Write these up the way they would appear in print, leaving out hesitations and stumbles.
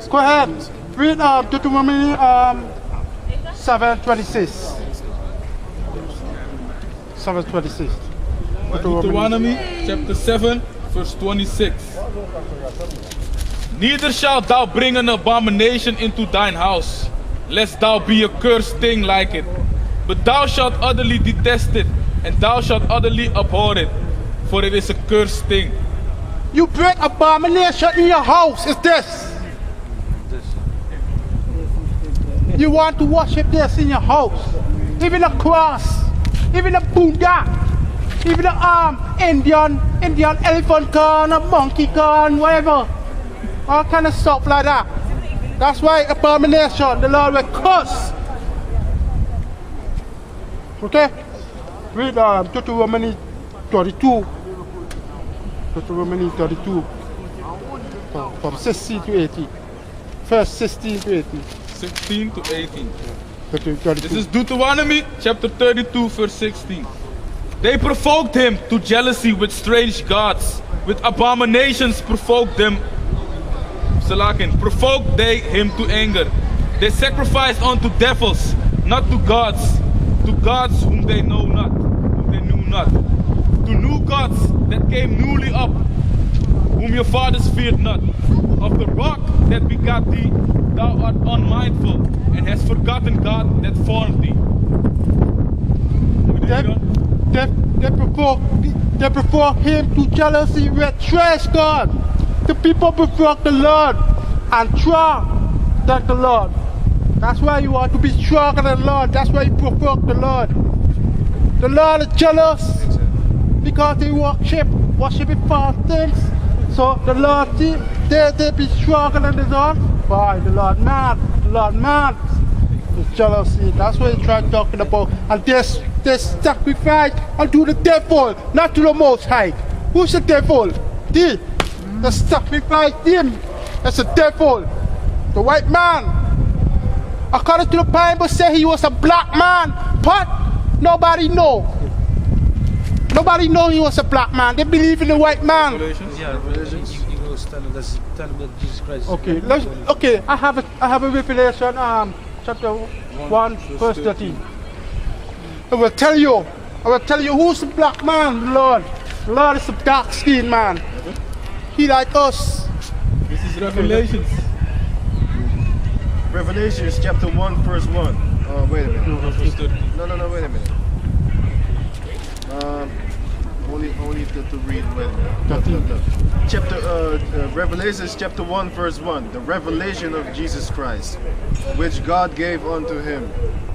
Go ahead. Read Deuteronomy 7:26. 7:26. Deuteronomy chapter 7, verse 26. Neither shalt thou bring an abomination into thine house, lest thou be a cursed thing like it. But thou shalt utterly detest it, and thou shalt utterly abhor it, for it is a cursed thing. You bring abomination in your house. Is this? You want to worship this in your house? Even a cross, even a Buddha, even a Indian elephant gun, a monkey gun, whatever. All kind of stuff like that. That's why abomination, the Lord will curse. Okay? Read Deuteronomy 32. Deuteronomy 32. From 16 to 18. First 16 to 18. 16 to 18. 32. This is Deuteronomy chapter 32, verse 16. They provoked him to jealousy with strange gods. With abominations provoked they him to anger. They sacrificed unto devils, not to gods whom they knew not. To new gods that came newly up, whom your fathers feared not. Of the rock that begat thee, thou art unmindful, and hast forgotten God that formed thee. They provoke him to jealousy with trash God. The people provoke the Lord and try than the Lord. That's why you want to be stronger than the Lord. That's why you provoke the Lord. The Lord is jealous because they worship false things. So the Lord, they be stronger than the Lord. Why? The Lord mad. The Lord mad. It's jealousy. That's what he's trying talking about. And they sacrifice unto the devil, not to the Most High. Who's the devil? They sacrifice him as a devil. The white man. According to the Bible, say he was a black man, but nobody know. Nobody know he was a black man. They believe in the white man. Yeah, you go tell them that Jesus Christ. Okay, I have a revelation. Chapter 1, verse 13. I will tell you who's the black man, the Lord. The Lord is a dark skinned man. He like us. This is Revelations. Revelations chapter 1, verse 1. Wait a minute. No, wait a minute. Only to read. Wait a minute. Revelations chapter 1, verse 1. The revelation of Jesus Christ, which God gave unto him,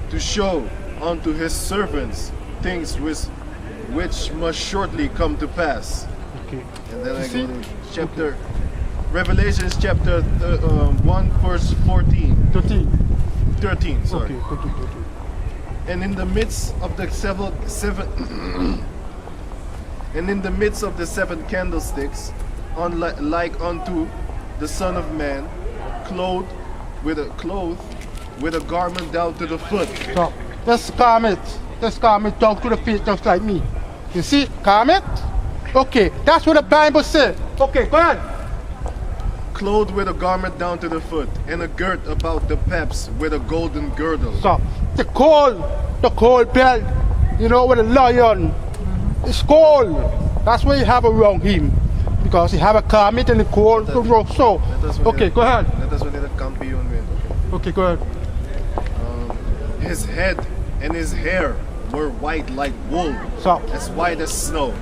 to show unto his servants things which must shortly come to pass. Okay. And then I go to chapter Revelations chapter 1, verse 13. 13, sorry. Okay. And in the midst of the seven candlesticks, like unto the Son of Man, clothed with a garment down to the foot. So, this garment down to the feet just like me. You see, garment? Okay, that's what the Bible said. Okay, go ahead. Clothed with a garment down to the foot, and a girt about the paps with a golden girdle. So, the gold belt, with a lion. It's gold. That's why you have around him. Because he have a garment and a gold. So, okay, go ahead. Let us the campion with. Okay, go ahead. His head and his hair were white like wool, So, as white as snow.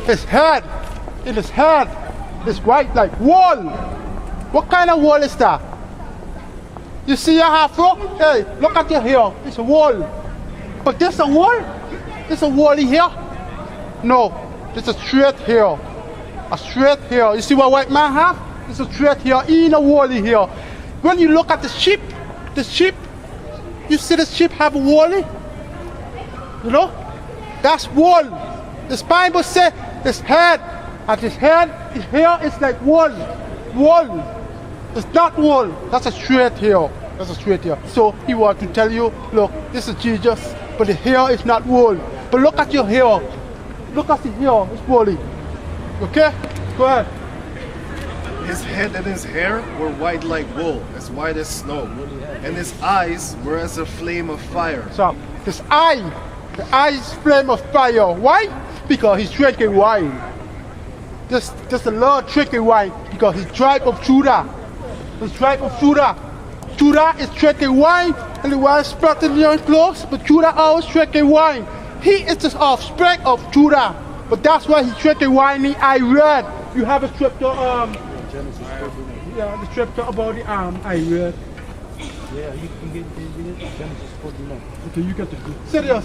his head is white like wool. What kind of wool is that? You see your afro? Hey, look at your hair. It's a wool. But this a wool? This a woolly hair? No, this is a straight hair. A straight hair. You see what white man have? It's a straight hair in a woolly hair. When you look at the sheep, you see the sheep have a woolly? That's wool. This Bible says his head, and his hair is like wool. Wool. It's not wool. That's a straight hair. So he wants to tell you, look, this is Jesus, but the hair is not wool. But look at your hair. Look at the hair. It's woolly. Okay? Go ahead. His head and his hair were white like wool, as white as snow, and his eyes were as a flame of fire. So his the eyes flame of fire. Why? Because he's drinking wine. Just the Lord drinking wine because he's tribe of Judah. The tribe of Judah. Judah is drinking wine, and the wine spread in your clothes, but Judah always drinking wine. He is the offspring of Judah, but that's why he's drinking wine. I read. You have a scripture, the scripture about the I read. Yeah, you can get Genesis 49. Okay, you get the good. Sit down.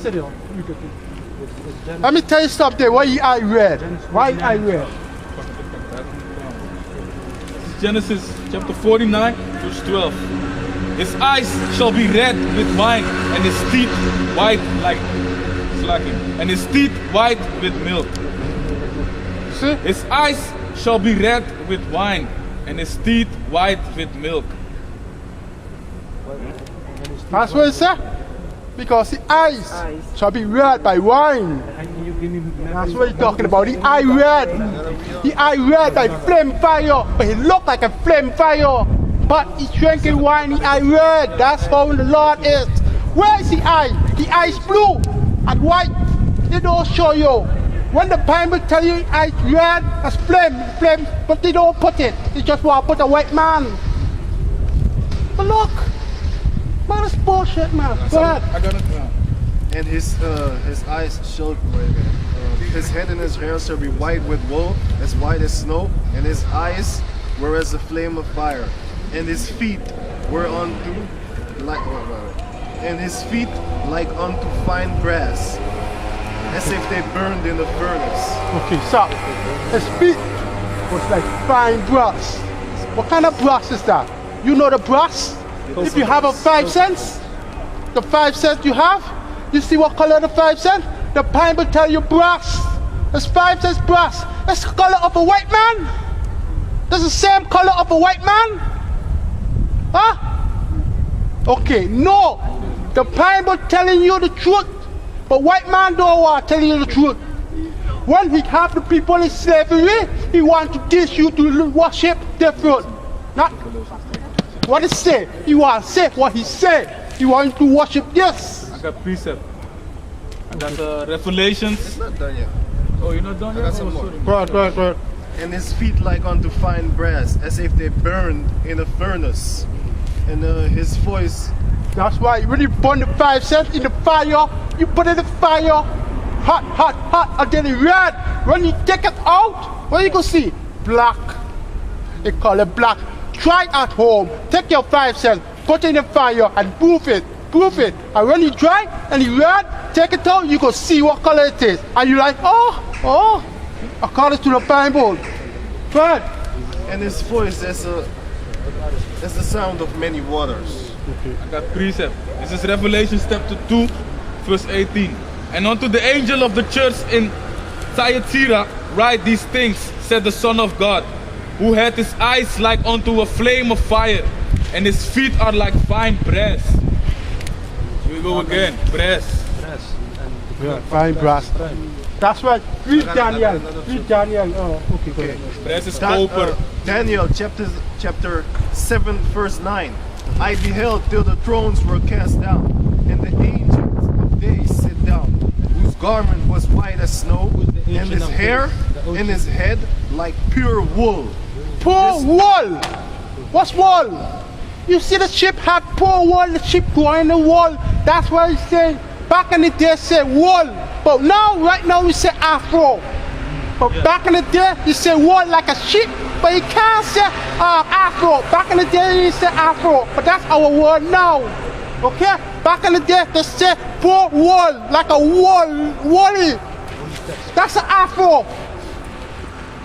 You get it. Let me tell you something. Why I read? Why I read? Genesis chapter 49, verse 12. His eyes shall be red with wine, and his teeth white like slacking, and his teeth white with milk. See? His eyes shall be red with wine, and his teeth white with milk. That's what it said. Because the eyes shall be red by wine. That's what he's talking about. The eye red. The eye red by flame fire. But he looked like a flame fire. But he's drinking wine, the eye red. That's how the Lord is. Where is the eye? The eye is blue and white. They don't show you. When the Bible tell you the eye is red, as flame, but they don't put it. They just want to put a white man. But look. Man, that's bullshit, man. Go ahead. I got it now. And his eyes shall, his head and his hair shall be white with wool, as white as snow, and his eyes were as a flame of fire, and his feet were unto like unto fine brass, as if they burned in the furnace. Okay, so his feet was like fine brass. What kind of brass is that? You know the brass? If you have a 5 cents, the 5 cents you have, you see what color the 5 cents? The Bible tell you brass. It's 5 cents brass. That's the color of a white man. That's the same color of a white man. Huh? Okay, no. The Bible telling you the truth, but white man don't want to tell you the truth. When he have the people in slavery, he want to teach you to worship different. Not what he say. He want to say what he say. He want to worship this. I got precept. I got Revelations. It's not done yet. Oh, you're not done yet? I got some more. Right. And his feet like unto fine brass, as if they burned in a furnace. And his voice. That's why when you burn the 5 cents in the fire, you put it in the fire, hot, until it's red. When you take it out, what you gonna see? Black. They call it black. Try it at home. Take your 5 cents, put it in the fire, and proof it. And when you dry and it's red, take it out, you can see what color it is. And you're like, oh, according to the Bible. Good. And his voice as the sound of many waters. I got precept. This is Revelation chapter 2, verse 18. And unto the angel of the church in Thyatira write these things, said the Son of God, who had his eyes like unto a flame of fire, and his feet are like fine brass. Here we go again, brass. Yeah, fine brass. That's right. Read Daniel. Oh, okay, go ahead. Brass is copper. Daniel chapter 7 verse 9. I beheld till the thrones were cast down, and the ancients of days sit down, whose garment was white as snow, and his hair and his head like pure wool. Poor wool. What's wool? You see the sheep have poor wool, the sheep going in the wool. That's why you say back in the day say wool. But right now we say afro. But back in the day you say wool like a sheep, but you can't say afro. Back in the day you say afro, but that's our word now. Okay? Back in the day they say poor wool, like a woolly. That's an afro.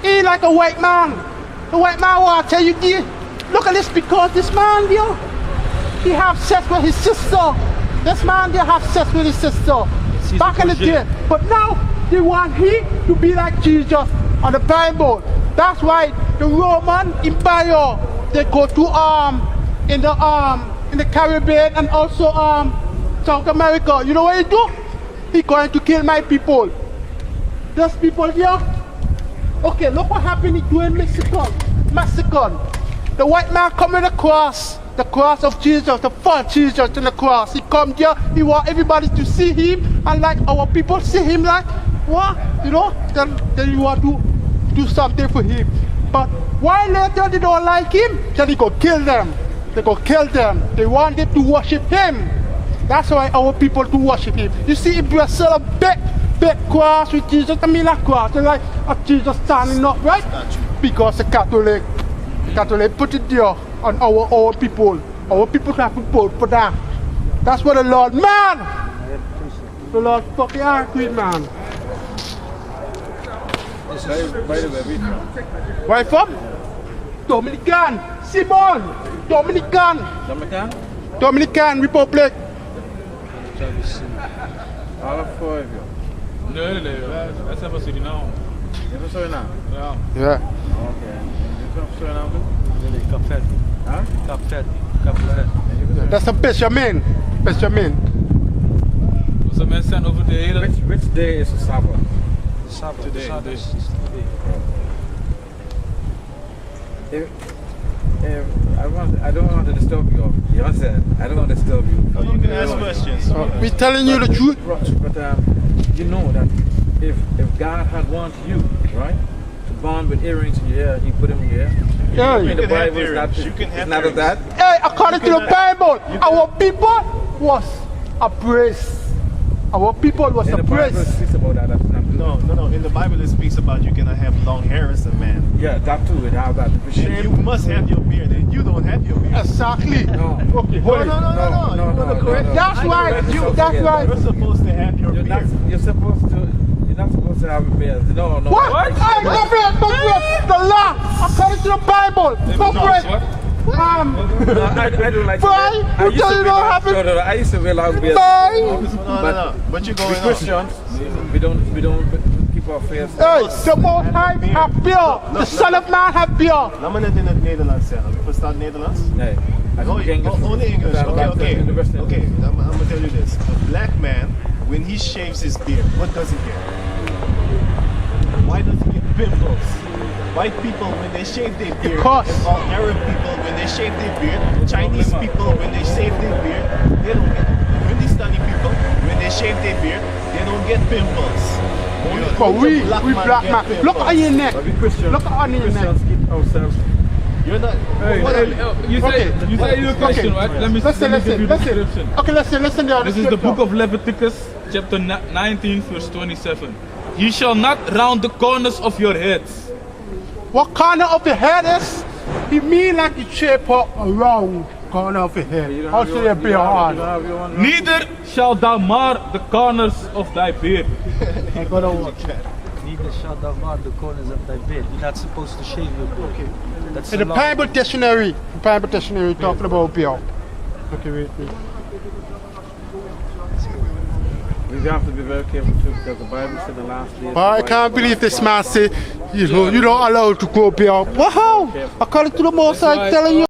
He like a white man. The white man will tell you this. Look at this, because this man here, he have sex with his sister. This man there have sex with his sister. Back in the day. But now they want him to be like Jesus on the Bible. That's why the Roman Empire, they go to in the Caribbean and also South America. You know what he do? He going to kill my people. Those people here. Okay, look what happened in Mexico. massacred. The white man coming across the cross of Jesus, the first Jesus on the cross. He come here, he want everybody to see him, and like our people see him like, what? You know, then you want to do something for him. But why later they don't like him? Then they go kill them. They go kill them. They want them to worship him. That's why our people to worship him. You see in Brazil a big cross with Jesus, I mean a cross, they're like a Jesus standing up, right? Because the Catholic put it there on our people. Our people have to vote for that. That's what the Lord, man! The Lord fucking angry, man. By the way, we from? Where you from? Dominican. Simon! Dominican. Dominican Republic. All of four of you. Nee. Dat zijn van Suriname. Je bent Suriname? Ja. Yeah. Oké. Je bent van Suriname? Nee, Kapverdi. Huh? Kapverdi. That's the Benjamin. Onze mensen zijn over de hele... Which day is the Sabbath? Sabbath. Today. I don't want to disturb you. You understand? I don't want to disturb you. No, you can ask questions. We telling you the truth. But you know that if God had wanted you, right, to born with earrings in your ear, He put them in your ear. Yeah. In the can have Bible, earrings. it's You can have not of that. Hey, according to the Bible, our people was oppressed. Our people was In the Bible, it oppressed. speaks about that. That's not good. No. In the Bible, it speaks about you cannot have long hair as a man. Yeah, that too. It has that. And you must have your beard, and you don't have your beard. Exactly. No. Okay, hold it. No. That's right. That's right. You're supposed to have your beard. You're not supposed to have a beard. No. What? Hey, don't break the law. According to the Bible. Don't break. I don't like Why? I You used tell to you be don't long- have it? No, I used to wear long beard. Bye. No. But you're We going on. Christians, we don't keep our face. Hey, the Most High have beer. The Son of Man have beer. Laat me het in het Nederlands zeggen. Je verstaat Nederlands? Nee. Only English. Okay. I'm gonna tell you this. A black man, when he shaves his beard, what does he get? Why does he get pimples? White people, when they shave their beard, Because. and all Arab people, when they shave their beard, Chinese people, when they shave their beard, they don't get. Hindustani people, when they shave their beard, they don't get pimples. But we black get man. pimples. Look on your neck. But we Christians, Look on your neck. Christians keep ourselves. You're not. Hey, what are you? you Okay. say your question, right? Let me give you the description. Okay, listen. This is the book of Leviticus, chapter 19, verse 27. You shall not round the corners of your heads. What corner of the head is? He mean like you shape up around corner of the head. How should it be on? Neither shall thou mar the corners of thy beard. I gotta watch. Neither shall thou mar the corners of thy beard. You're not supposed to shave your beard. Okay. That's In the law. Bible dictionary talking about beer. Okay, wait. We have to be very careful too, because the Bible said the last days. I can't believe this man say, you know, you don't allow to grow beer. Wow! According to the Most High telling you.